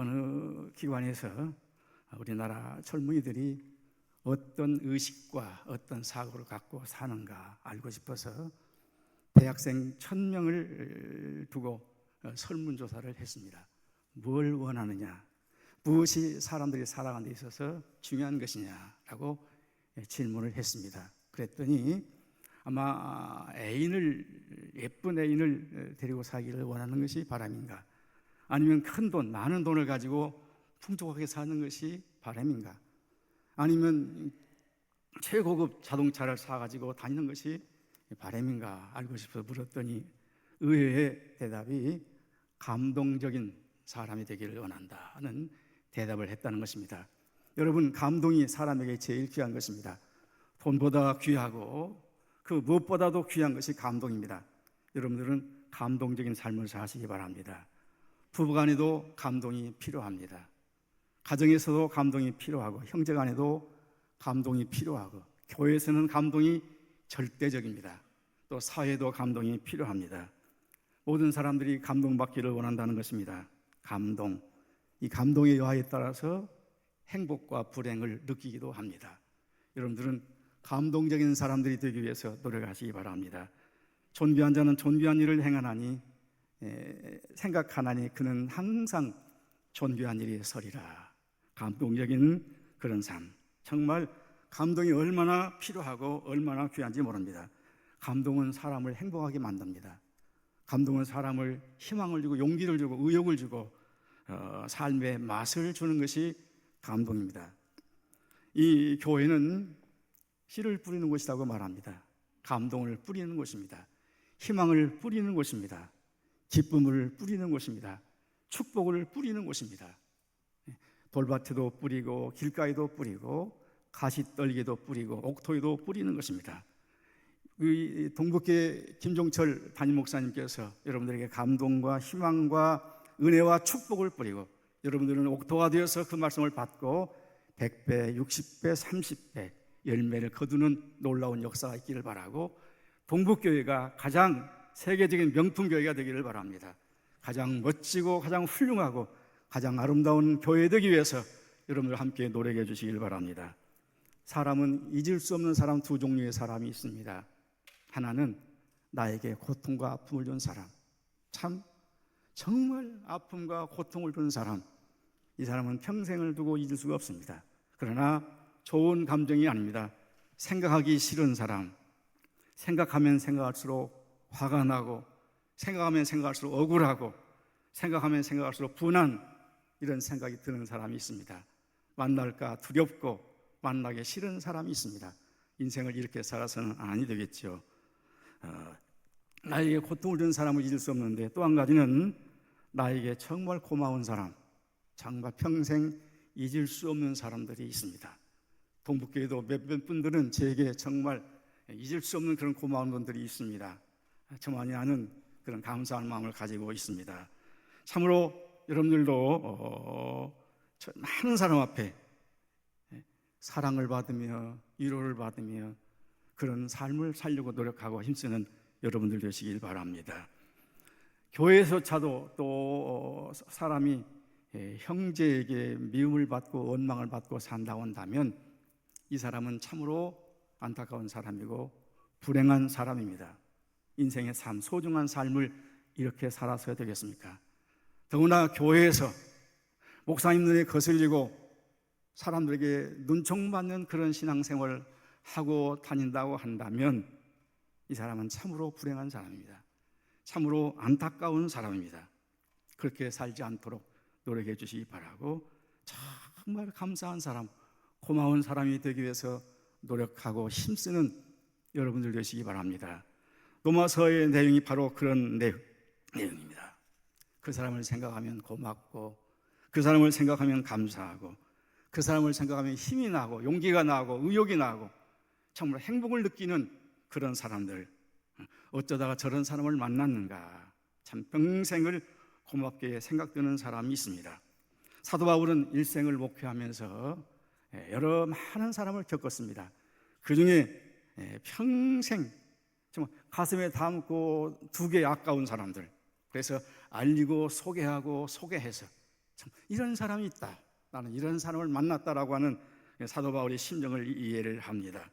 어느 기관에서 우리나라 젊은이들이 어떤 의식과 어떤 사고를 갖고 사는가 알고 싶어서 대학생 1000명을 두고 설문조사를 했습니다. 뭘 원하느냐, 무엇이 사람들이 살아가는 데 있어서 중요한 것이냐라고 질문을 했습니다. 그랬더니 아마 예쁜 애인을 데리고 살기를 원하는 것이 바람인가, 아니면 큰 돈, 많은 돈을 가지고 풍족하게 사는 것이 바람인가, 아니면 최고급 자동차를 사가지고 다니는 것이 바람인가 알고 싶어서 물었더니 의외의 대답이 감동적인 사람이 되기를 원한다는 대답을 했다는 것입니다. 여러분, 감동이 사람에게 제일 귀한 것입니다. 돈보다 귀하고 그 무엇보다도 귀한 것이 감동입니다. 여러분들은 감동적인 삶을 사시기 바랍니다. 부부간에도 감동이 필요합니다. 가정에서도 감동이 필요하고, 형제간에도 감동이 필요하고, 교회에서는 감동이 절대적입니다. 또 사회도 감동이 필요합니다. 모든 사람들이 감동받기를 원한다는 것입니다. 감동, 이 감동의 여하에 따라서 행복과 불행을 느끼기도 합니다. 여러분들은 감동적인 사람들이 되기 위해서 노력하시기 바랍니다. 존귀한 자는 존귀한 일을 행하나니 생각하나니 그는 항상 존귀한 일이 서리라. 감동적인 그런 삶, 정말 감동이 얼마나 필요하고 얼마나 귀한지 모릅니다. 감동은 사람을 행복하게 만듭니다. 감동은 사람을 희망을 주고 용기를 주고 의욕을 주고 삶의 맛을 주는 것이 감동입니다. 이 교회는 씨를 뿌리는 곳이라고 말합니다. 감동을 뿌리는 곳입니다. 희망을 뿌리는 곳입니다. 기쁨을 뿌리는 곳입니다. 축복을 뿌리는 곳입니다. 돌밭에도 뿌리고 길가에도 뿌리고 가시떨기도 뿌리고 옥토에도 뿌리는 것입니다. 동북교회 김종철 담임 목사님께서 여러분들에게 감동과 희망과 은혜와 축복을 뿌리고, 여러분들은 옥토가 되어서 그 말씀을 받고 100배, 60배, 30배 열매를 거두는 놀라운 역사가 있기를 바라고, 동북교회가 가장 세계적인 명품교회가 되기를 바랍니다. 가장 멋지고 가장 훌륭하고 가장 아름다운 교회 되기 위해서 여러분들 함께 노력해 주시길 바랍니다. 사람은 잊을 수 없는 사람, 두 종류의 사람이 있습니다. 하나는 나에게 고통과 아픔을 준 사람, 정말 아픔과 고통을 준 사람, 이 사람은 평생을 두고 잊을 수가 없습니다. 그러나 좋은 감정이 아닙니다. 생각하기 싫은 사람, 생각하면 생각할수록 화가 나고, 생각하면 생각할수록 억울하고, 생각하면 생각할수록 분한, 이런 생각이 드는 사람이 있습니다. 만날까 두렵고 만나기 싫은 사람이 있습니다. 인생을 이렇게 살아서는 아니 되겠죠. 나에게 고통을 준 사람을 잊을 수 없는데, 또 한 가지는 나에게 정말 고마운 사람, 정말 평생 잊을 수 없는 사람들이 있습니다. 동북교회도 몇몇 분들은 제게 정말 잊을 수 없는 그런 고마운 분들이 있습니다. 저만이 아는 그런 감사한 마음을 가지고 있습니다. 참으로 여러분들도 많은 사람 앞에 사랑을 받으며 위로를 받으며 그런 삶을 살려고 노력하고 힘쓰는 여러분들 되시길 바랍니다. 교회에서차도 또 사람이 형제에게 미움을 받고 원망을 받고 산다고 한다면 이 사람은 참으로 안타까운 사람이고 불행한 사람입니다. 인생의 삶, 소중한 삶을 이렇게 살아서야 되겠습니까? 더구나 교회에서 목사님 눈에 거슬리고 사람들에게 눈총받는 그런 신앙생활을 하고 다닌다고 한다면 이 사람은 참으로 불행한 사람입니다. 참으로 안타까운 사람입니다. 그렇게 살지 않도록 노력해 주시기 바라고, 정말 감사한 사람, 고마운 사람이 되기 위해서 노력하고 힘쓰는 여러분들 되시기 바랍니다. 로마서의 내용이 바로 그런 내용입니다. 그 사람을 생각하면 고맙고, 그 사람을 생각하면 감사하고, 그 사람을 생각하면 힘이 나고 용기가 나고 의욕이 나고 정말 행복을 느끼는 그런 사람들, 어쩌다가 저런 사람을 만났는가, 참 평생을 고맙게 생각되는 사람이 있습니다. 사도 바울은 일생을 목회하면서 여러 많은 사람을 겪었습니다. 그 중에 평생 정말 가슴에 담고 두게 아까운 사람들, 그래서 알리고 소개하고 소개해서 참 이런 사람이 있다, 나는 이런 사람을 만났다라고 하는 사도 바울의 심정을 이해를 합니다.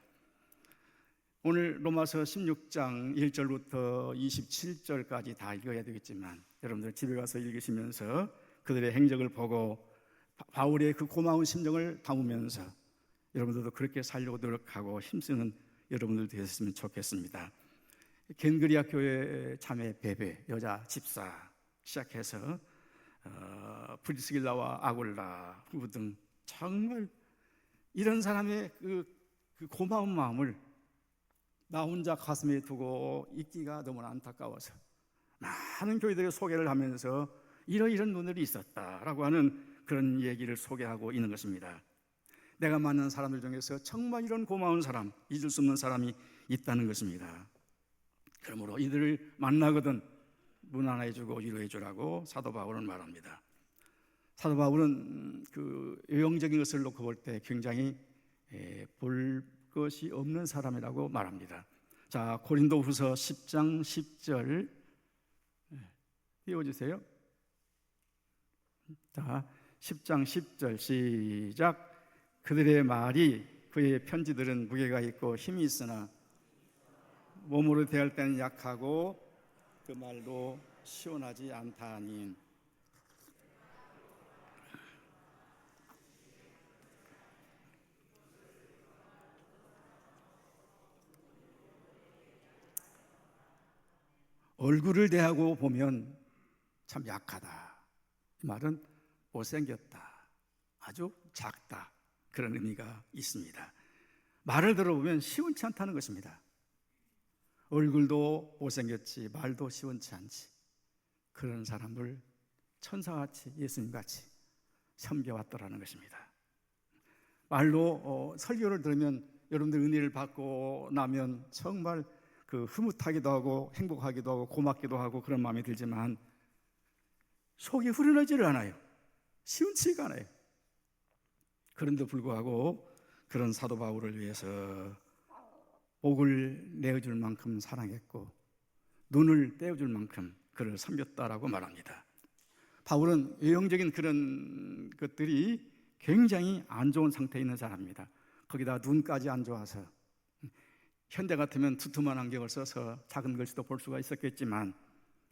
오늘 로마서 16장 1절부터 27절까지 다 읽어야 되겠지만 여러분들 집에 가서 읽으시면서 그들의 행적을 보고 바울의 그 고마운 심정을 담으면서 여러분들도 그렇게 살려고 노력하고 힘쓰는 여러분들 되셨으면 좋겠습니다. 겐그리아 교회 자매 베베 여자 집사 시작해서 프리스길라와 아굴라 부부 등 정말 이런 사람의 그 고마운 마음을 나 혼자 가슴에 두고 있기가 너무나 안타까워서 많은 교회들의 소개를 하면서 이런 분들이 있었다라고 하는 그런 얘기를 소개하고 있는 것입니다. 내가 만난 사람들 중에서 정말 이런 고마운 사람, 잊을 수 없는 사람이 있다는 것입니다. 그러므로 이들을 만나거든 문안해주고 위로해주라고 사도 바울은 말합니다. 사도 바울은 그 외형적인 것을 놓고 볼 때 굉장히 볼 것이 없는 사람이라고 말합니다. 자, 고린도후서 10장 10절 띄워주세요. 자, 10장 10절 시작. 그들의 말이 그의 편지들은 무게가 있고 힘이 있으나 몸으로 대할 때는 약하고 그 말도 시원하지 않다니. 얼굴을 대하고 보면 참 약하다, 이 말은 못생겼다, 아주 작다, 그런 의미가 있습니다. 말을 들어보면 시원치 않다는 것입니다. 얼굴도 못생겼지 말도 시원치 않지, 그런 사람을 천사같이 예수님같이 섬겨왔더라는 것입니다. 말로 설교를 들으면 여러분들 은혜를 받고 나면 정말 그 흐뭇하기도 하고 행복하기도 하고 고맙기도 하고 그런 마음이 들지만 속이 후련하지를 않아요. 시원치가 않아요. 그런데 불구하고 그런 사도 바울을 위해서 목을 내어줄 만큼 사랑했고 눈을 떼어줄 만큼 그를 섬겼다라고 말합니다. 바울은 외형적인 그런 것들이 굉장히 안 좋은 상태에 있는 사람입니다. 거기다 눈까지 안 좋아서, 현대 같으면 두툼한 안경을 써서 작은 글씨도 볼 수가 있었겠지만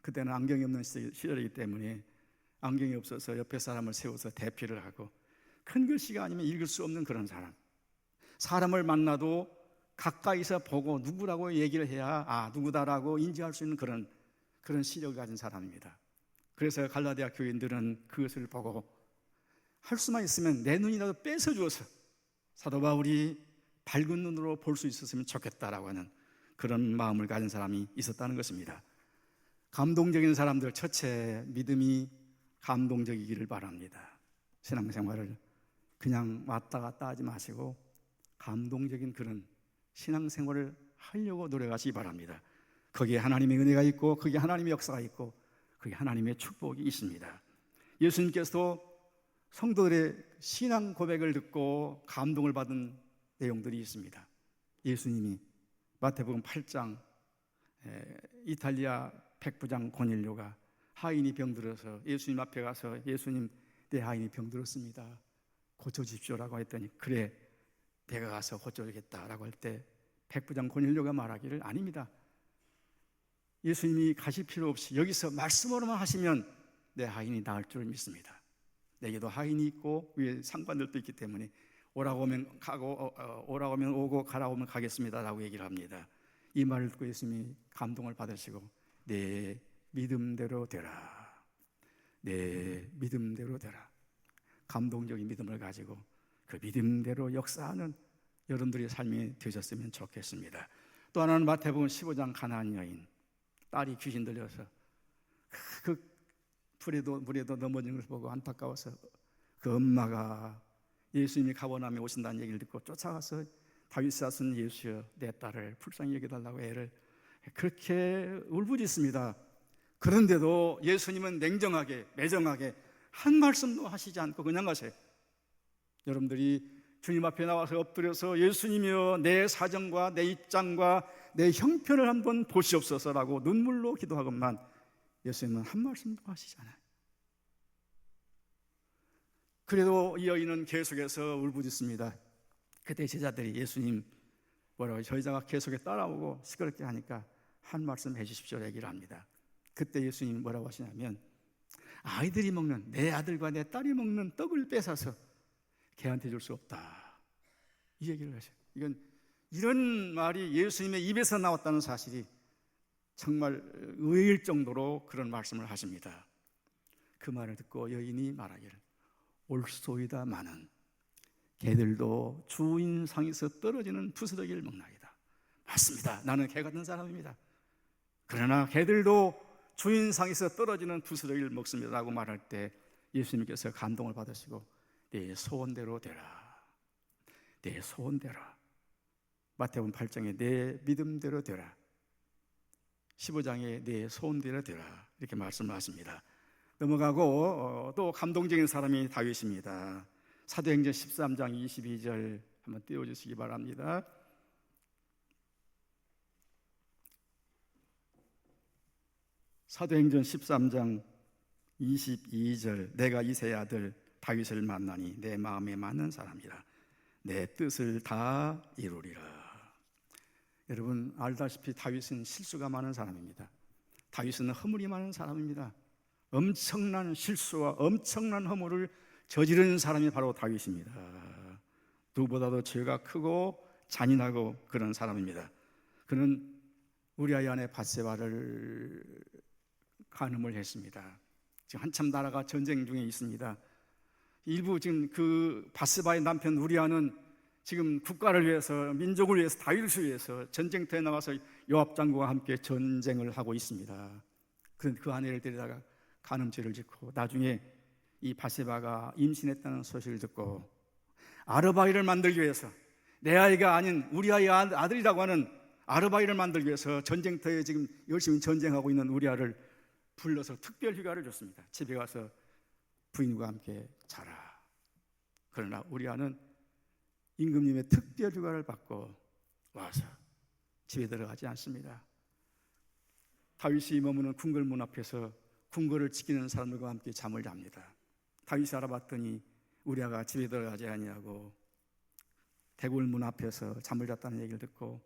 그때는 안경이 없는 시절이기 때문에 안경이 없어서 옆에 사람을 세워서 대피를 하고 큰 글씨가 아니면 읽을 수 없는 그런 사람, 사람을 만나도 가까이서 보고 누구라고 얘기를 해야 누구다라고 인지할 수 있는 그런 시력을 가진 사람입니다. 그래서 갈라디아 교인들은 그것을 보고 할 수만 있으면 내 눈이라도 뺏어 주어서 사도 바울이 밝은 눈으로 볼 수 있었으면 좋겠다라고 하는 그런 마음을 가진 사람이 있었다는 것입니다. 감동적인 사람들, 첫째, 믿음이 감동적이기를 바랍니다. 신앙생활을 그냥 왔다 갔다 하지 마시고 감동적인 그런 신앙생활을 하려고 노력하시기 바랍니다. 거기에 하나님의 은혜가 있고 거기에 하나님의 역사가 있고 거기에 하나님의 축복이 있습니다. 예수님께서도 성도들의 신앙 고백을 듣고 감동을 받은 내용들이 있습니다. 예수님이 마태복음 8장 이탈리아 백부장 고넬료가 하인이 병들어서 예수님 앞에 가서 예수님, 내 하인이 병들었습니다, 고쳐주십시오라고 했더니 그래 내가 가서 고쳐주겠다라고 할 때 백부장 고넬료가 말하기를 아닙니다, 예수님이 가실 필요 없이 여기서 말씀으로만 하시면 내 하인이 나을 줄 믿습니다. 내게도 하인이 있고 위에 상관들도 있기 때문에 오라고 하면 가고 오라고 하면 오고 가라고 하면 가겠습니다라고 얘기를 합니다. 이 말을 듣고 예수님이 감동을 받으시고 내 믿음대로 되라, 내 믿음대로 되라, 감동적인 믿음을 가지고 그 믿음대로 역사하는 여러분들의 삶이 되셨으면 좋겠습니다. 또 하나는 마태복음 15장 가나안 여인, 딸이 귀신 들려서 그 물에도 넘어진 것을 보고 안타까워서 그 엄마가 예수님이 가버나움에 오신다는 얘기를 듣고 쫓아가서 다윗이 낳은 예수여 내 딸을 불쌍히 여겨달라고 애를 그렇게 울부짖습니다. 그런데도 예수님은 냉정하게 매정하게 한 말씀도 하시지 않고 그냥 가세요. 여러분들이 주님 앞에 나와서 엎드려서 예수님이여 내 사정과 내 입장과 내 형편을 한번 보시옵소서라고 눈물로 기도하건만 예수님은 한 말씀도 하시지 않아요. 그래도 이 여인은 계속해서 울부짖습니다. 그때 제자들이 예수님 뭐라고 저희자가 계속해 따라오고 시끄럽게 하니까 한 말씀 해주십시오 얘기를 합니다. 그때 예수님 뭐라고 하시냐면 아이들이 먹는 내 아들과 내 딸이 먹는 떡을 뺏어서 걔한테 줄 수 없다 이 얘기를 하셔요. 이런 말이 예수님의 입에서 나왔다는 사실이 정말 의외일 정도로 그런 말씀을 하십니다. 그 말을 듣고 여인이 말하기를 옳소이다마는 개들도 주인상에서 떨어지는 부스러기를 먹나이다. 맞습니다. 나는 개 같은 사람입니다. 그러나 개들도 주인상에서 떨어지는 부스러기를 먹습니다 라고 말할 때 예수님께서 감동을 받으시고 내 소원대로 되라, 내 소원대로, 마태복음 8장에 내 믿음대로 되라, 15장에 내 소원대로 되라 이렇게 말씀을 하십니다. 넘어가고 또 감동적인 사람이 다윗입니다. 사도행전 13장 22절 한번 띄워주시기 바랍니다. 사도행전 13장 22절 내가 이새의 아들 다윗을 만나니 내 마음에 맞는 사람이라 내 뜻을 다 이루리라. 여러분 알다시피 다윗은 실수가 많은 사람입니다. 다윗은 허물이 많은 사람입니다. 엄청난 실수와 엄청난 허물을 저지른 사람이 바로 다윗입니다. 누구보다도 죄가 크고 잔인하고 그런 사람입니다. 그는 우리아의 아내 밧세바를 간음을 했습니다. 지금 한참 나라가 전쟁 중에 있습니다. 일부 지금 그 밧세바의 남편 우리아는 지금 국가를 위해서, 민족을 위해서, 다윗을 위해서 전쟁터에 나가서 요압 장군과 함께 전쟁을 하고 있습니다. 그런데 그 아내를 데려다가 간음죄를 짓고 나중에 이 밧세바가 임신했다는 소식을 듣고 아르바이를 만들기 위해서, 내 아이가 아닌 우리아의 아들이라고 하는 아르바이를 만들기 위해서 전쟁터에 지금 열심히 전쟁하고 있는 우리아를 불러서 특별 휴가를 줬습니다. 집에 가서 부인과 함께 자라. 그러나 우리아는 임금님의 특별 휴가를 받고 와서 집에 들어가지 않습니다. 다윗이 머무는 궁궐문 앞에서 궁궐을 지키는 사람들과 함께 잠을 잡니다. 다윗이 알아봤더니 우리아가 집에 들어가지 아니하고 대궐문 앞에서 잠을 잤다는 얘기를 듣고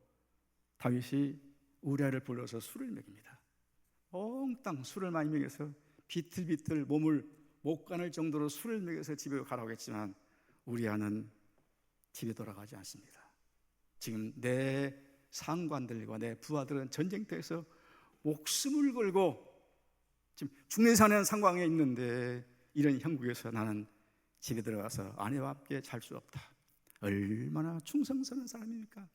다윗이 우리아를 불러서 술을 먹입니다. 엉땅 술을 많이 먹여서 비틀비틀 몸을 못 가눌 정도로 술을 먹여서 집에 가라고 했지만 우리아는 집에 돌아가지 않습니다. 지금 내 상관들과 내 부하들은 전쟁터에서 목숨을 걸고 지금 죽는 사는 상황에 있는데 이런 형국에서 나는 집에 들어가서 아내와 함께 잘 수 없다. 얼마나 충성스러운 사람입니까?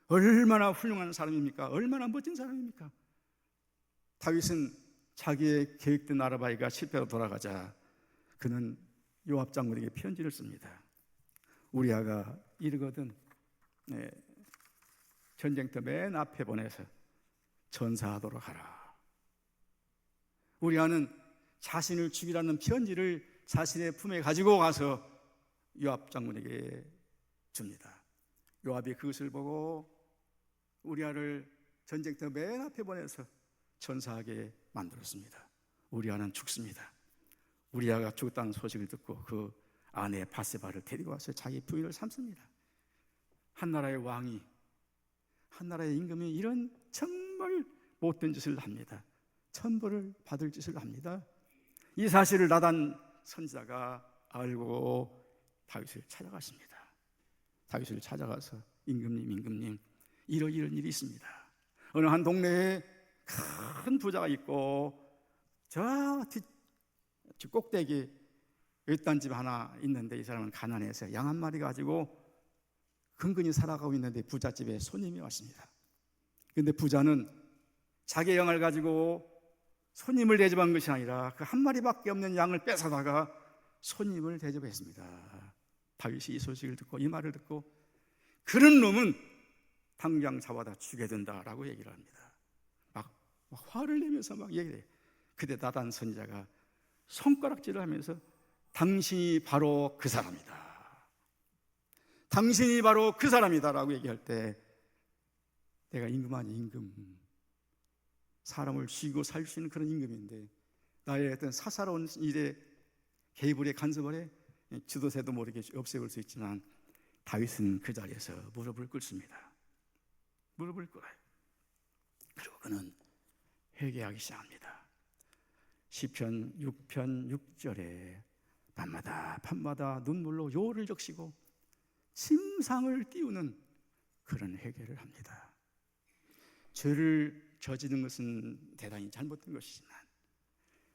얼마나 훌륭한 사람입니까? 얼마나 멋진 사람입니까? 다윗은 자기의 계획된 아르바이가 실패로 돌아가자 그는 요압 장군에게 편지를 씁니다. 우리아가 이르거든 전쟁터 맨 앞에 보내서 전사하도록 하라. 우리아는 자신을 죽이라는 편지를 자신의 품에 가지고 가서 요압 장군에게 줍니다. 요압이 그것을 보고 우리아를 전쟁터 맨 앞에 보내서 전사하게 만들었습니다. 우리아는 죽습니다. 우리아가 죽었다는 소식을 듣고 그 아내 밧세바를 데리고 와서 자기 부인을 삼습니다. 한 나라의 왕이, 한 나라의 임금이 이런 정말 못된 짓을 합니다. 천벌을 받을 짓을 합니다. 이 사실을 나단 선지자가 알고 다윗을 찾아갔습니다. 다윗을 찾아가서 임금님 이런 일이 있습니다. 어느 한 동네에 큰 부자가 있고 저 꼭대기 외딴집 하나 있는데 이 사람은 가난해서 양 한 마리 가지고 근근히 살아가고 있는데 부잣집에 손님이 왔습니다. 그런데 부자는 자기 양을 가지고 손님을 대접한 것이 아니라 그 한 마리밖에 없는 양을 뺏어다가 손님을 대접했습니다. 다윗이 이 소식을 듣고 이 말을 듣고 그런 놈은 당장 잡아다 죽여야 된다라고 얘기를 합니다. 막 화를 내면서 막 얘기를 해요. 그때 나단 선지자가 손가락질을 하면서 당신이 바로 그 사람이다. 당신이 바로 그 사람이다라고 얘기할 때 내가 임금 아니 임금, 사람을 죽이고 살 수 있는 그런 임금인데 나의 어떤 사사로운 일에 개입을 해 간섭을 해 지도새도 모르게 없애볼 수 있지만 다윗은 그 자리에서 무릎을 꿇습니다. 무릎을 꿇어요. 그리고 그는 회개하기 시작합니다. 시편 6편 6절에 밤마다 눈물로 요를 적시고 침상을 띄우는 그런 회개를 합니다. 죄를 저지른 것은 대단히 잘못된 것이지만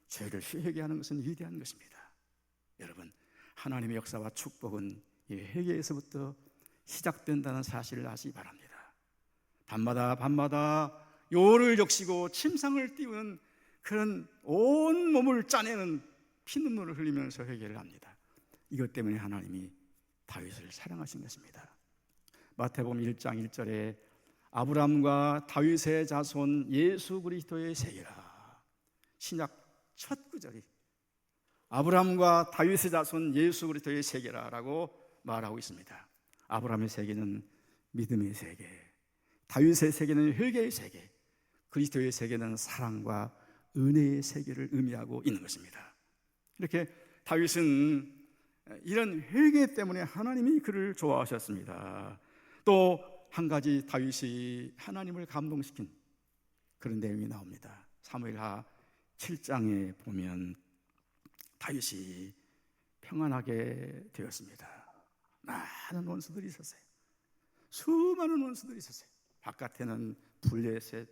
죄를 회개하는 것은 위대한 것입니다. 여러분, 하나님의 역사와 축복은 이 회개에서부터 시작된다는 사실을 아시기 바랍니다. 밤마다 요를 적시고 침상을 띄우는 그런 온 몸을 짜내는 피눈물을 흘리면서 회개를 합니다. 이것 때문에 하나님이 다윗을 사랑하신 것입니다. 마태복음 1장 1절에 아브라함과 다윗의 자손 예수 그리스도의 세계라. 신약 첫 구절이 아브라함과 다윗의 자손 예수 그리스도의 세계라라고 말하고 있습니다. 아브라함의 세계는 믿음의 세계, 다윗의 세계는 회개의 세계, 그리스도의 세계는 사랑과 은혜의 세계를 의미하고 있는 것입니다. 이렇게 다윗은 이런 회개 때문에 하나님이 그를 좋아하셨습니다. 또 한 가지 다윗이 하나님을 감동시킨 그런 내용이 나옵니다. 사무엘하 7장에 보면 다윗이 평안하게 되었습니다. 많은 원수들이 있었어요. 수많은 원수들이 있었어요. 바깥에는 블레셋,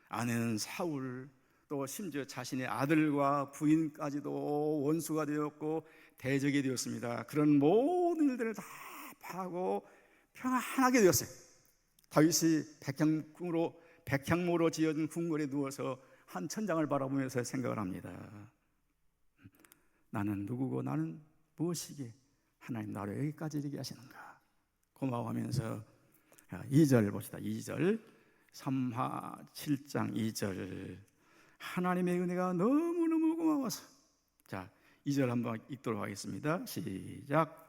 안에는 사울, 또 심지어 자신의 아들과 부인까지도 원수가 되었고 대적이 되었습니다. 그런 모든 일들을 다 파하고 평안하게 되었어요. 다윗이 백향모로 지어진 궁궐에 누워서 한 천장을 바라보면서 생각을 합니다. 나는 누구고 나는 무엇이기에 하나님 나를 여기까지 이르게 하시는가. 고마워하면서 2절 봅시다. 2절 삼하 7장 2절 하나님의 은혜가 너무너무 고마워서. 자, 2절 한번 읽도록 하겠습니다. 시작.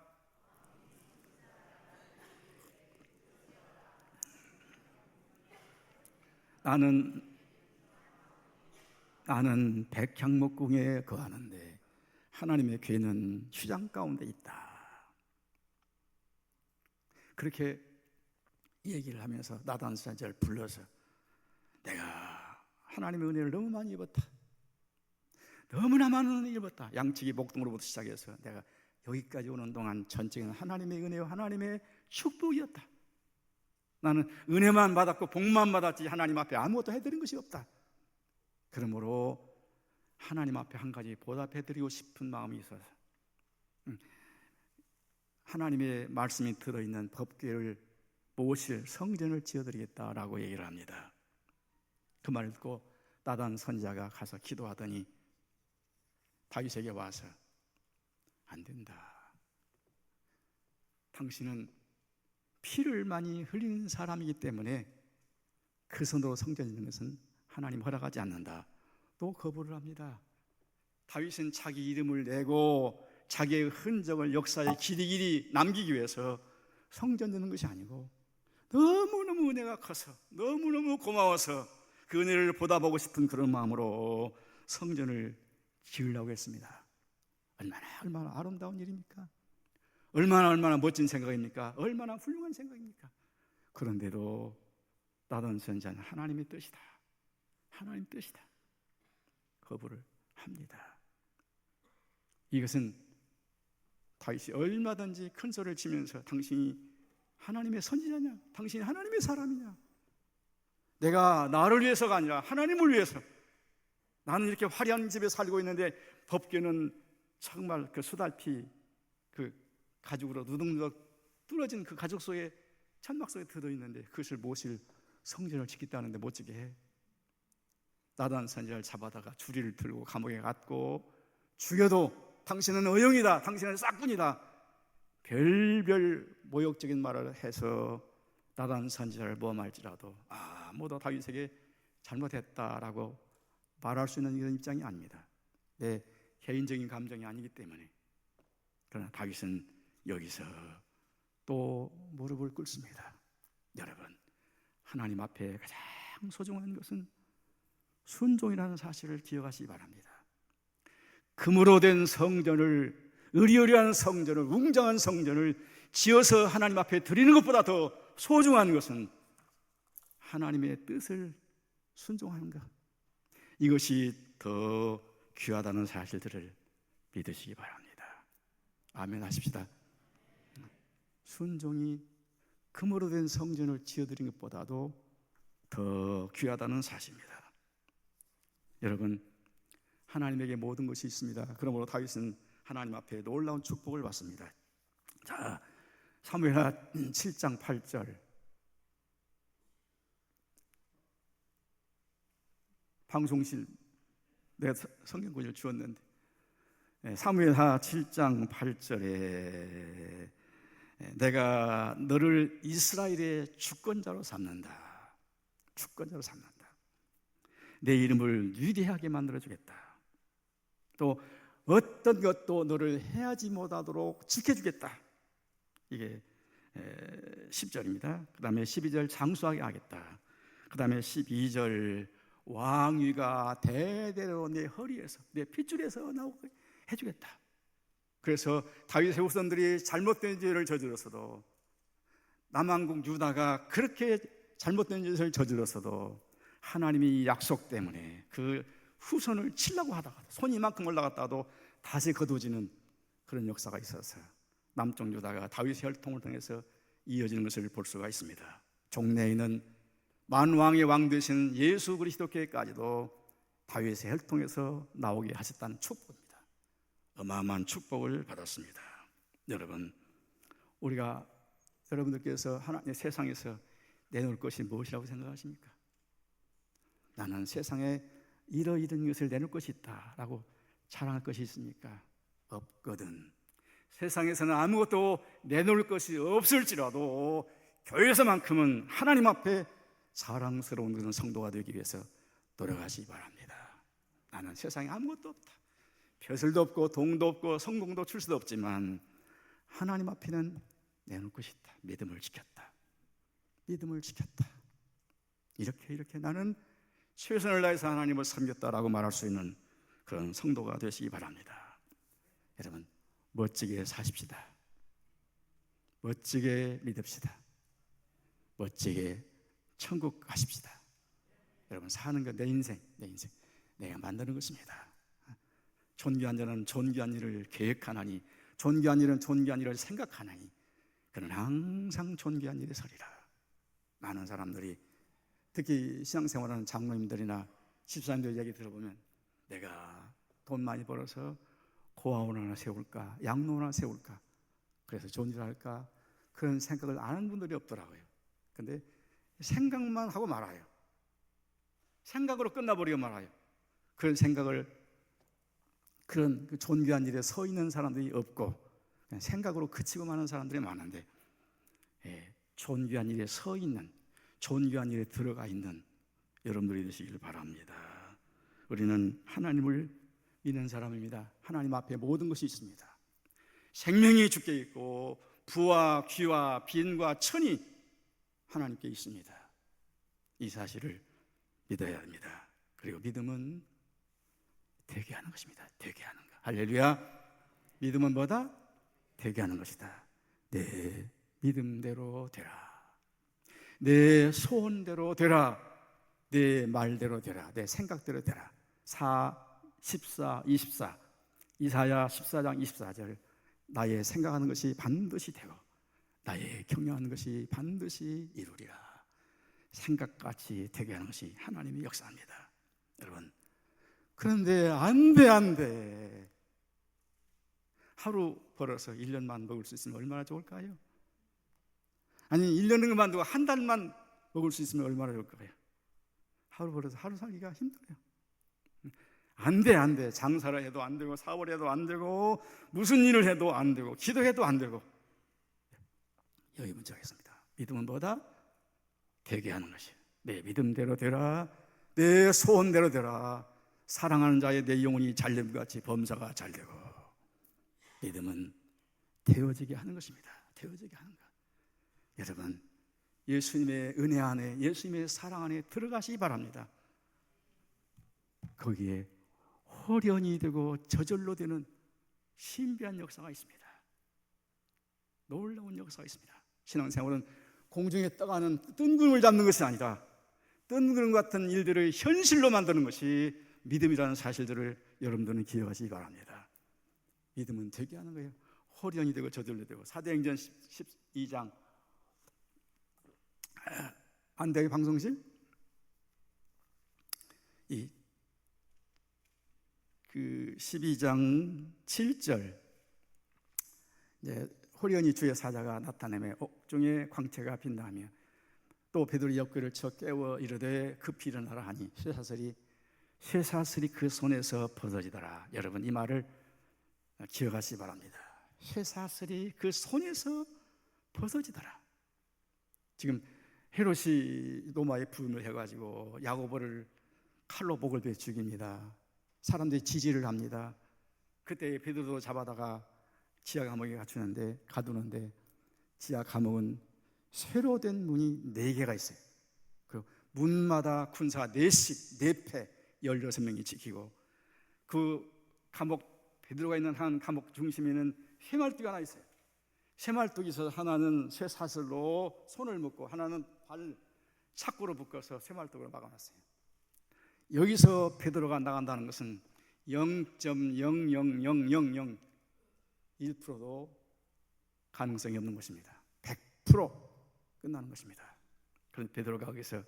나는 백향목궁에 거하는데 하나님의 궤는 휘장 가운데 있다. 그렇게 얘기를 하면서 나단 선지자를 불러서 내가 하나님의 은혜를 너무 많이 입었다. 너무나 많은 은혜를 입었다. 양치기 목동으로부터 시작해서 내가 여기까지 오는 동안 전적인 하나님의 은혜와 하나님의 축복이었다. 나는 은혜만 받았고 복만 받았지 하나님 앞에 아무것도 해드린 것이 없다. 그러므로 하나님 앞에 한 가지 보답해드리고 싶은 마음이 있어서 하나님의 말씀이 들어있는 법궤를 모실 성전을 지어드리겠다라고 얘기를 합니다. 그 말을 듣고 나단 선지자가 가서 기도하더니 다윗에게 와서 안 된다. 당신은 피를 많이 흘리는 사람이기 때문에 그 손으로 성전을 짓는 것은 하나님 허락하지 않는다. 또 거부를 합니다. 다윗은 자기 이름을 내고 자기의 흔적을 역사에 길이길이 남기기 위해서 성전 짓는 것이 아니고 너무너무 은혜가 커서 너무너무 고마워서 그 은혜를 보답하고 싶은 그런 마음으로 성전을 지으려고 했습니다. 얼마나 아름다운 일입니까? 얼마나 멋진 생각입니까? 얼마나 훌륭한 생각입니까? 그런데도 나단 선지자는 하나님의 뜻이다. 하나님 뜻이다. 거부를 합니다. 이것은 다윗이 얼마든지 큰 소리를 치면서 당신이 하나님의 선지자냐? 당신이 하나님의 사람이냐? 내가 나를 위해서가 아니라 하나님을 위해서 나는 이렇게 화려한 집에 살고 있는데 법궤는 정말 그 수달피 그 가죽으로 누둥누둥 뚫어진 그 가죽 속에 천막 속에 들어있는데 그것을 모실 성전을 짓겠다는데 못 짓게 해. 나단 선지자를 잡아다가 주리를 들고 감옥에 갔고 죽여도 당신은 의형이다. 당신은 싹군이다. 별별 모욕적인 말을 해서 나단 선지자를 모함할지라도 모두 다윗에게 잘못했다라고 말할 수 있는 이런 입장이 아닙니다. 내 개인적인 감정이 아니기 때문에. 그러나 다윗은 여기서 또 무릎을 꿇습니다. 여러분, 하나님 앞에 가장 소중한 것은 순종이라는 사실을 기억하시기 바랍니다. 금으로 된 성전을 의리의리한 성전을, 웅장한 성전을 지어서 하나님 앞에 드리는 것보다 더 소중한 것은 하나님의 뜻을 순종하는 것, 이것이 더 귀하다는 사실들을 믿으시기 바랍니다. 아멘 하십시다. 순종이 금으로 된 성전을 지어드린 것보다도 더 귀하다는 사실입니다. 여러분, 하나님에게 모든 것이 있습니다. 그러므로 다윗은 하나님 앞에 놀라운 축복을 받습니다. 자, 사무엘하 7장 8절. 방송실 내가 성경구절 주었는데, 사무엘하 7장 8절에 내가 너를 이스라엘의 주권자로 삼는다. 주권자로 삼는다. 내 이름을 위대하게 만들어주겠다. 또 어떤 것도 너를 해하지 못하도록 지켜주겠다. 이게 10절입니다. 그 다음에 12절 장수하게 하겠다. 그 다음에 12절 왕위가 대대로 내 허리에서, 내 핏줄에서 나오게 해주겠다. 그래서 다윗의 후손들이 잘못된 죄를 저질렀어도, 남왕국 유다가 그렇게 잘못된 죄를 저질렀어도 하나님이 이 약속 때문에 그 후손을 치려고 하다가 손이 이만큼 올라갔다도 다시 거두지는 그런 역사가 있어서 남쪽 유다가 다윗의 혈통을 통해서 이어지는 것을 볼 수가 있습니다. 종래에 있는 만왕의 왕 되신 예수 그리스도께까지도 다윗의 혈통에서 나오게 하셨다는 축복입니다. 어마어마한 축복을 받았습니다. 여러분, 우리가, 여러분들께서 하나님 세상에서 내놓을 것이 무엇이라고 생각하십니까? 나는 세상에 이러이런 것을 내놓을 것이 있다라고 자랑할 것이 있습니까? 없거든. 세상에서는 아무것도 내놓을 것이 없을지라도 교회에서만큼은 하나님 앞에 자랑스러운 그런 성도가 되기 위해서 노력하시기 바랍니다. 나는 세상에 아무것도 없다. 벼슬도 없고 동도 없고 성공도 출 수도 없지만 하나님 앞에는 내놓을 것이 있다. 믿음을 지켰다. 믿음을 지켰다. 이렇게 나는 최선을 다해서 하나님을 섬겼다라고 말할 수 있는 그런 성도가 되시기 바랍니다. 여러분, 멋지게 사십시다. 멋지게 믿읍시다. 멋지게 천국 가십시다. 여러분, 사는 것, 내 인생 내가 만드는 것입니다. 존귀한 자는 존귀한 일을 계획하나니, 존귀한 일은 존귀한 일을 생각하나니 그는 항상 존귀한 일에 서리라. 많은 사람들이, 특히 신앙생활하는 장로님들이나 집사님들 얘기 들어보면 내가 돈 많이 벌어서 고아원 하나 세울까, 양로 하나 세울까, 그래서 좋은 일을 할까, 그런 생각을 안 하는 분들이 없더라고요. 근데 생각만 하고 말아요. 생각으로 끝나버리고 말아요. 그런 생각을, 그런 존귀한 일에 서 있는 사람들이 없고 그냥 생각으로 그치고 마는 사람들이 많은데, 존귀한 일에 서 있는, 존귀한 일에 들어가 있는 여러분들이 되시길 바랍니다. 우리는 하나님을 믿는 사람입니다. 하나님 앞에 모든 것이 있습니다. 생명이 주께 있고 부와 귀와 빈과 천이 하나님께 있습니다. 이 사실을 믿어야 합니다. 그리고 믿음은 되게 하는 것입니다. 되게 하는 것. 할렐루야. 믿음은 뭐다? 되게 하는 것이다. 내 믿음대로 되라. 내 소원대로 되라. 내 말대로 되라. 내 생각대로 되라. 4, 14, 24 이사야 14장 24절 나의 생각하는 것이 반드시 되고 나의 경영하는 것이 반드시 이루리라. 생각같이 되게 하는 것이 하나님의 역사입니다. 여러분, 그런데 안 돼. 하루 벌어서 1년만 먹을 수 있으면 얼마나 좋을까요? 아니 1년은 그만두고 한 달만 먹을 수 있으면 얼마나 좋을까요? 하루 벌어서 하루 살기가 힘들어요. 안 돼. 장사를 해도 안 되고 사업을 해도 안 되고 무슨 일을 해도 안 되고 기도해도 안 되고. 여기 문제가 있습니다. 믿음은 뭐다? 되게 하는 것이에요. 내 믿음대로 되라. 내 소원대로 되라. 사랑하는 자의 내 영혼이 잘됨같이 범사가 잘되고. 믿음은 되어지게 하는 것입니다. 되어지게 하는 것. 여러분, 예수님의 은혜 안에, 예수님의 사랑 안에 들어가시기 바랍니다. 거기에 호련이 되고 저절로 되는 신비한 역사가 있습니다. 놀라운 역사가 있습니다. 신앙생활은 공중에 떠가는 뜬구름을 잡는 것이 아니라 뜬구름 같은 일들을 현실로 만드는 것이 믿음이라는 사실들을 여러분들은 기억하시기 바랍니다. 믿음은 되게 하는 거예요. 호련이 되고 저절로 되고. 사도행전 12장 안대의 방송실 그 12장 7절 이제 호련히 주의 사자가 나타내며 옥중에 광채가 빛나며 또 베드로의 옆구리를 쳐 깨워 이르되 급히 일어나라 하니 쇠사슬이 그 손에서 벗어지더라. 여러분 이 말을 기억하시기 바랍니다. 쇠사슬이 그 손에서 벗어지더라. 지금 헤롯이 로마에 부임을 해가지고 야고보를 칼로 목을 베어 죽입니다. 사람들이 지지를 합니다. 그때 베드로도 잡아다가 지하 감옥에 가두는데 지하 감옥은 쇠로 된 문이 4개가 있어요. 그 문마다 군사가 4씩 4패 16명이 지키고 그 감옥 베드로가 있는 한 감옥 중심에는 쇠말뚝이 하나 있어요. 쇠말뚝이 있어서 하나는 쇠사슬로 손을 묶고 하나는 발 착고로 묶어서 쇠말뚝으로 막아놨어요. 여기서 베드로가 나간다는 것은 0.00001%도 가능성이 없는 것입니다. 100% 끝나는 것입니다. 그런데 베드로가 거기서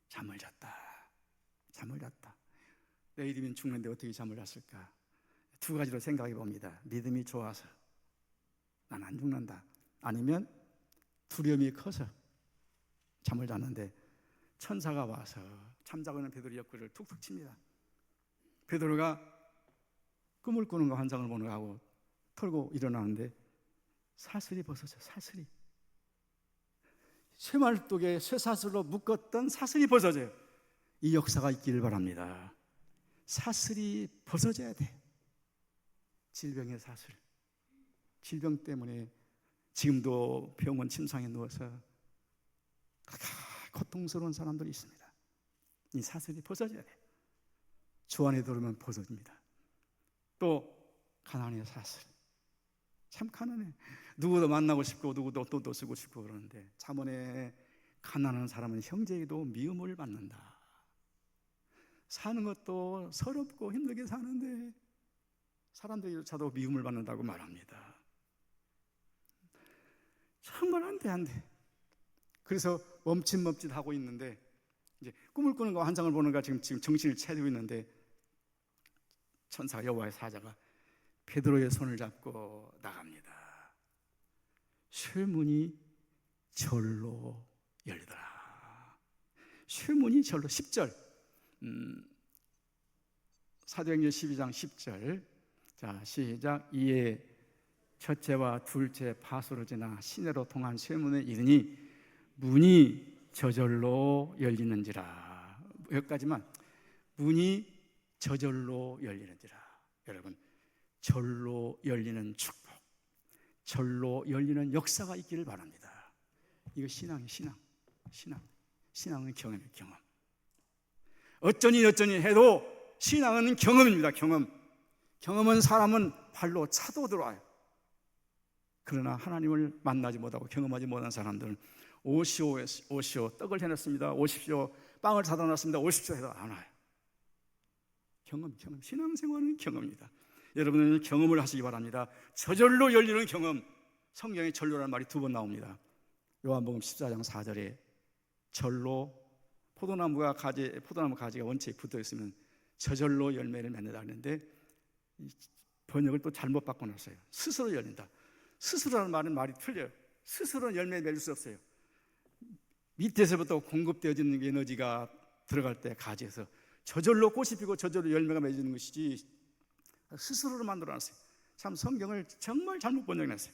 잠을 잤다. 내일이면 죽는데 어떻게 잠을 잤을까? 2가지로 생각해 봅니다. 믿음이 좋아서 난 안 죽는다. 아니면 두려움이 커서 잠을 잤는데 천사가 와서 잠자고 있는 베드로 옆구리를 툭툭 칩니다. 베드로가 꿈을 꾸는 거 환상을 보는 거 하고 털고 일어나는데 사슬이 벗어져. 사슬이 쇠말뚝에 쇠사슬로 묶었던 사슬이 벗어져요. 이 역사가 있기를 바랍니다. 사슬이 벗어져야 돼. 질병의 사슬. 질병 때문에 지금도 병원 침상에 누워서 고통스러운 사람들이 있습니다. 이 사슬이 벗어져야 돼. 주 안에 들어오면 벗어집니다. 또 가난의 사슬. 참 가난해. 누구도 만나고 싶고 누구도 또 쓰고 싶고 그러는데 자문에 가난한 사람은 형제에게도 미움을 받는다. 사는 것도 서럽고 힘들게 사는데 사람들조차도 미움을 받는다고 말합니다. 정말 안 돼. 그래서 멈칫멈칫하고 있는데 이제 꿈을 꾸는 거 환상을 보는 거 지금 정신을 차리고 있는데 천사 여호와의 사자가 베드로의 손을 잡고 나갑니다. 쇠문이 절로 열리더라. 쇠문이 절로 10절 사도행전 12장 10절 자 시작 이에 첫째와 둘째 파수로 지나 시내로 통한 쇠문에 이르니 문이 저절로 열리는지라. 여기까지만 문이 저절로 열리는지라. 여러분 절로 열리는 축복, 절로 열리는 역사가 있기를 바랍니다. 이거 신앙이에요. 신앙은 경험이에요. 어쩌니 해도 신앙은 경험입니다. 경험은 사람은 발로 차도 들어와요. 그러나 하나님을 만나지 못하고 경험하지 못한 사람들은 오시오 떡을 해놨습니다. 오십시오 빵을 사다 놨습니다. 오십시오 해도 안 와요. 경험 신앙생활은 경험입니다. 여러분은 경험을 하시기 바랍니다. 저절로 열리는 경험. 성경에 절로라는 말이 2번 나옵니다. 요한복음 14장 4절에 절로 포도나무 가지가 원체에 붙어 있으면 저절로 열매를 맺는다 했는데 번역을 또 잘못 바꿔놨어요. 스스로 열린다. 스스로라는 말이 틀려요. 스스로는 열매 맺을 수 없어요. 밑에서부터 공급되어지는 에너지가 들어갈 때 가지에서 저절로 꽃이 피고 저절로 열매가 맺는 것이지 스스로로 만들어놨어요. 참 성경을 정말 잘못 번역했어요.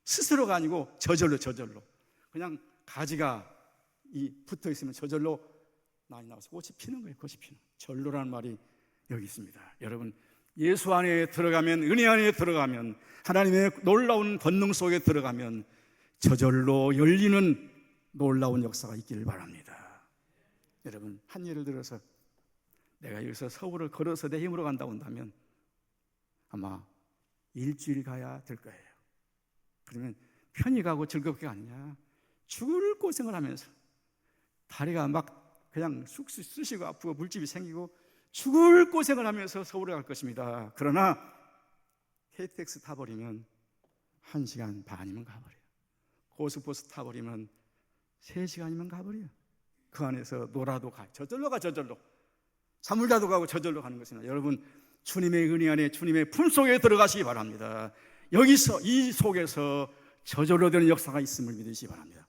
스스로가 아니고 저절로 그냥 가지가 붙어 있으면 저절로 많이 나와서 꽃이 피는 거예요. 절로라는 말이 여기 있습니다. 여러분 예수 안에 들어가면, 은혜 안에 들어가면, 하나님의 놀라운 권능 속에 들어가면 저절로 열리는 놀라운 역사가 있기를 바랍니다. 여러분 한 예를 들어서 내가 여기서 서울을 걸어서 내 힘으로 간다고 한다면 아마 일주일 가야 될 거예요. 그러면 편히 가고 즐겁게 가느냐, 죽을 고생을 하면서 다리가 막 그냥 쑥 쑤시고 아프고 물집이 생기고 죽을 고생을 하면서 서울에 갈 것입니다. 그러나 KTX 타버리면 1시간 반이면 가버려요. 고속버스 타버리면 3시간이면 가버려요. 그 안에서 놀아도 가요. 저절로 가, 저절로. 잠을 자도 가고 저절로 가는 것입니다. 여러분, 주님의 은혜 안에 주님의 품속에 들어가시기 바랍니다. 여기서 이 속에서 저절로 되는 역사가 있음을 믿으시기 바랍니다.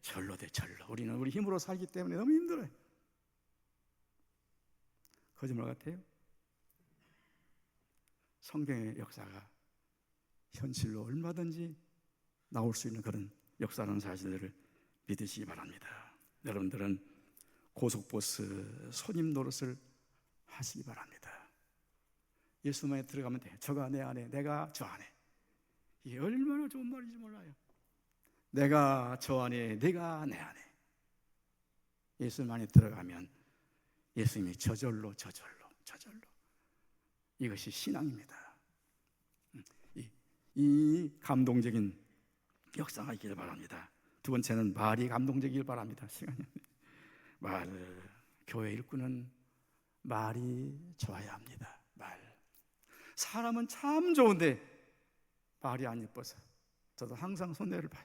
절로 돼, 절로. 우리는 우리 힘으로 살기 때문에 너무 힘들어요. 거짓말 같아요? 성경의 역사가 현실로 얼마든지 나올 수 있는 그런 역사라는 사실들을 믿으시기 바랍니다. 여러분들은 고속버스 손님 노릇을 하시기 바랍니다. 예수만에 들어가면 돼요. 저가 내 안에, 내가 저 안에. 이게 얼마나 좋은 말인지 몰라요. 내가 저 안에, 내가 내 안에. 예수만에 들어가면 예수님이 저절로 이것이 신앙입니다. 이 감동적인 역사가 있기를 바랍니다. 두 번째는 말이 감동적이길 바랍니다. 시간이 교회 일꾼은 말이 좋아야 합니다. 말. 사람은 참 좋은데 말이 안 예뻐서 저도 항상 손해를 봐요.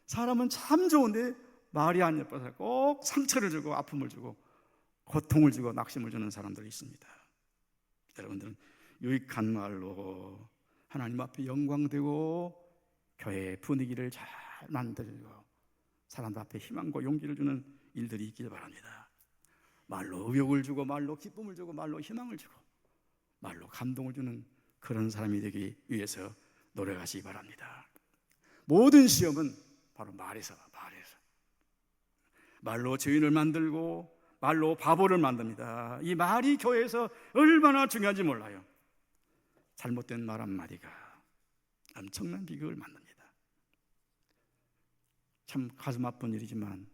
사람은 참 좋은데 말이 안 예뻐서 꼭 상처를 주고 아픔을 주고 고통을 주고 낙심을 주는 사람들이 있습니다. 여러분들은 유익한 말로 하나님 앞에 영광되고 교회의 분위기를 잘 만들고 사람들 앞에 희망과 용기를 주는 일들이 있길 바랍니다. 말로 의욕을 주고 말로 기쁨을 주고 말로 희망을 주고 말로 감동을 주는 그런 사람이 되기 위해서 노력하시기 바랍니다. 모든 시험은 바로 말에서 말로 죄인을 만들고 말로 바보를 만듭니다. 이 말이 교회에서 얼마나 중요한지 몰라요. 잘못된 말 한마디가 엄청난 비극을 만듭니다. 참 가슴 아픈 일이지만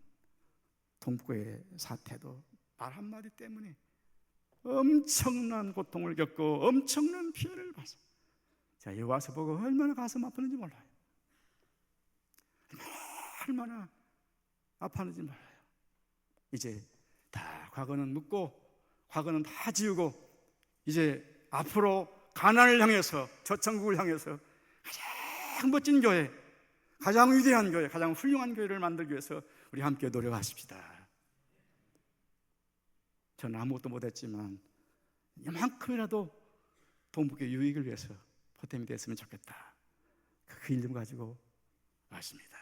동부의 사태도 말 한마디 때문에 엄청난 고통을 겪고 엄청난 피해를 봤어요. 자, 여기 와서 보고 얼마나 가슴 아프는지 몰라요. 얼마나 아팠는지 몰라요. 이제 다 과거는 묻고 과거는 다 지우고 이제 앞으로 가나안을 향해서 저천국을 향해서 가장 멋진 교회, 가장 위대한 교회, 가장 훌륭한 교회를 만들기 위해서 우리 함께 노력하십시다. 저는 아무것도 못했지만 이만큼이라도 동북의 유익을 위해서 보탬이 됐으면 좋겠다. 그 이름 가지고 왔습니다.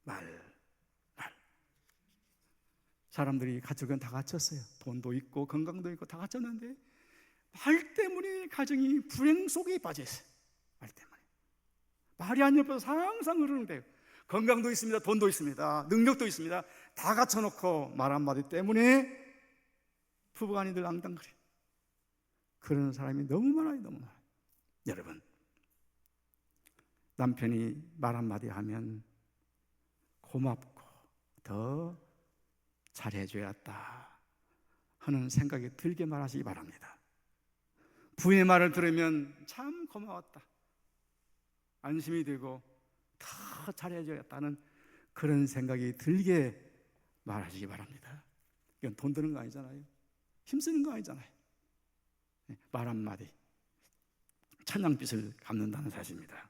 말. 사람들이 가족은 다 갖췄어요. 돈도 있고 건강도 있고 다 갖췄는데 말 때문에 가정이 불행 속에 빠져 있어요. 말 때문에. 말이 안 예뻐서 항상 흐르는데요. 건강도 있습니다. 돈도 있습니다. 능력도 있습니다. 다 갖춰놓고 말 한마디 때문에 부부간이 늘 앙당거려요. 그런 사람이 너무 많아요. 너무 많아요. 여러분, 남편이 말 한마디 하면 고맙고 더 잘해줘야겠다 하는 생각이 들게 말하시기 바랍니다. 부인의 말을 들으면 참 고마웠다, 안심이 되고 더 잘해줘야겠다는 그런 생각이 들게 말하시기 바랍니다. 이건 돈 드는 거 아니잖아요. 힘쓰는 거 아니잖아요. 말 한마디 천냥빚을 갚는다는 사실입니다.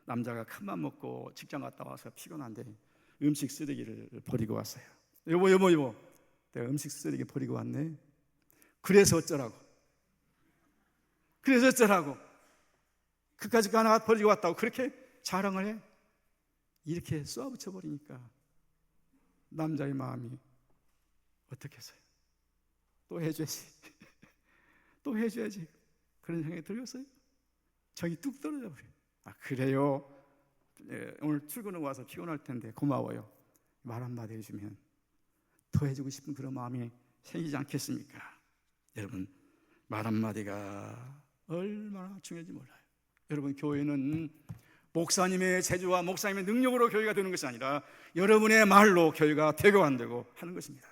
남자가 큰맘 먹고 직장 갔다 와서 피곤한데 음식 쓰레기를 버리고 왔어요. 여보, 내가 음식 쓰레기 버리고 왔네. 그래서 어쩌라고 그까짓 거 하나 버리고 왔다고 그렇게 자랑을 해. 이렇게 쏘아붙여 버리니까 남자의 마음이 어떻겠어요? 또 해줘야지 그런 생각이 들었어요. 정이 뚝 떨어져 버려요. 아, 그래요? 오늘 출근하고 와서 피곤할 텐데 고마워요. 말 한마디 해주면 더 해주고 싶은 그런 마음이 생기지 않겠습니까? 여러분, 말 한마디가 얼마나 중요한지 몰라요. 여러분, 교회는 목사님의 재주와 목사님의 능력으로 교회가 되는 것이 아니라 여러분의 말로 교회가 되고 안 되고 하는 것입니다.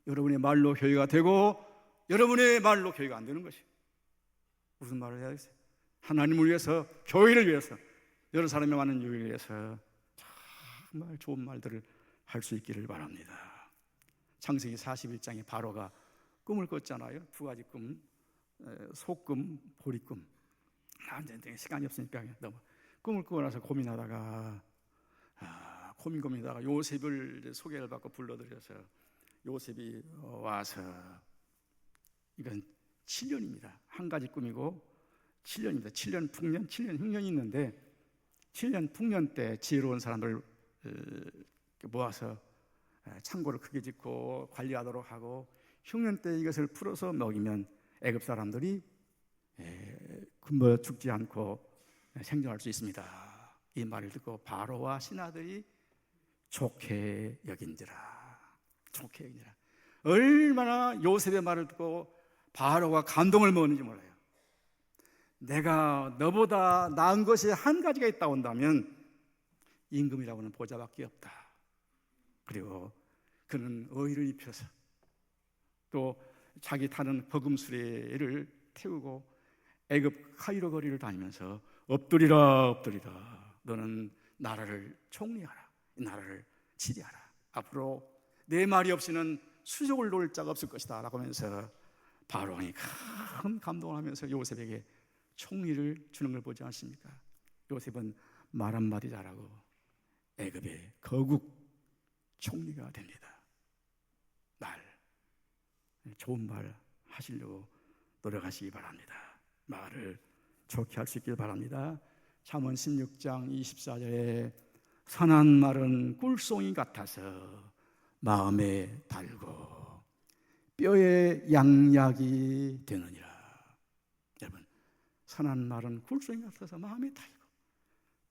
여러분의 말로 교회가 되고 여러분의 말로 교회가 안 되는 것이에요. 무슨 말을 해야겠어요? 하나님을 위해서, 교회를 위해서, 여러 사람이 많은 교회를 위해서 정말 좋은 말들을 할 수 있기를 바랍니다. 창세기 41장에 바로가 꿈을 꿨잖아요. 두 가지 꿈, 속꿈, 보리꿈. 시간이 없으니까 너무 꿈을 꾸고 나서 고민하다가 고민하다가 요셉을 소개를 받고 불러들여서 요셉이 와서, 이건 7년입니다. 한 가지 꿈이고 7년입니다. 7년 풍년, 7년 흉년이 있는데 7년 풍년 때 지혜로운 사람들 모아서 창고를 크게 짓고 관리하도록 하고, 흉년 때 이것을 풀어서 먹이면 애굽 사람들이 굶어 죽지 않고 생존할 수 있습니다. 이 말을 듣고 바로와 신하들이 좋게 여긴지라. 좋게 여긴지라. 얼마나 요셉의 말을 듣고 바로가 감동을 먹었는지 몰라요. 내가 너보다 나은 것이 한 가지가 있다 온다면 임금이라고는 보좌밖에 없다. 그리고 그는 의를 입혀서 또 자기 타는 버금수레를 태우고 애굽 카이로 거리를 다니면서 엎드리라 엎드리라, 너는 나라를 총리하라, 나라를 지배하라, 앞으로 내 말이 없이는 수족을 놓을 자가 없을 것이다 라고 하면서 바로왕이 큰 감동을 하면서 요셉에게 총리를 주는 걸 보지 않습니까? 요셉은 말 한마디 잘하고 애굽의 거국 총리가 됩니다. 좋은 말 하시려고 노력하시기 바랍니다. 말을 좋게 할 수 있길 바랍니다. 잠언 16장 24절에 선한 말은 꿀송이 같아서 마음에 달고 뼈에 양약이 되느니라. 여러분, 선한 말은 꿀송이 같아서 마음에 달고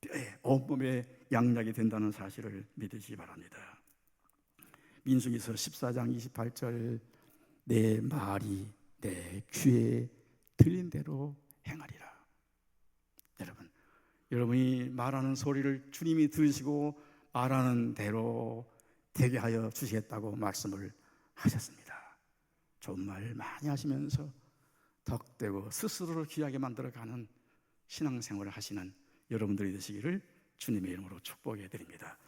뼈에, 온몸에 양약이 된다는 사실을 믿으시기 바랍니다. 민수기서 14장 28절, 내 말이 내 귀에 들린 대로 행하리라. 여러분이 말하는 소리를 주님이 들으시고 말하는 대로 되게 하여 주시겠다고 말씀을 하셨습니다. 좋은 말 많이 하시면서 덕되고 스스로를 귀하게 만들어가는 신앙생활을 하시는 여러분들이 되시기를 주님의 이름으로 축복해 드립니다.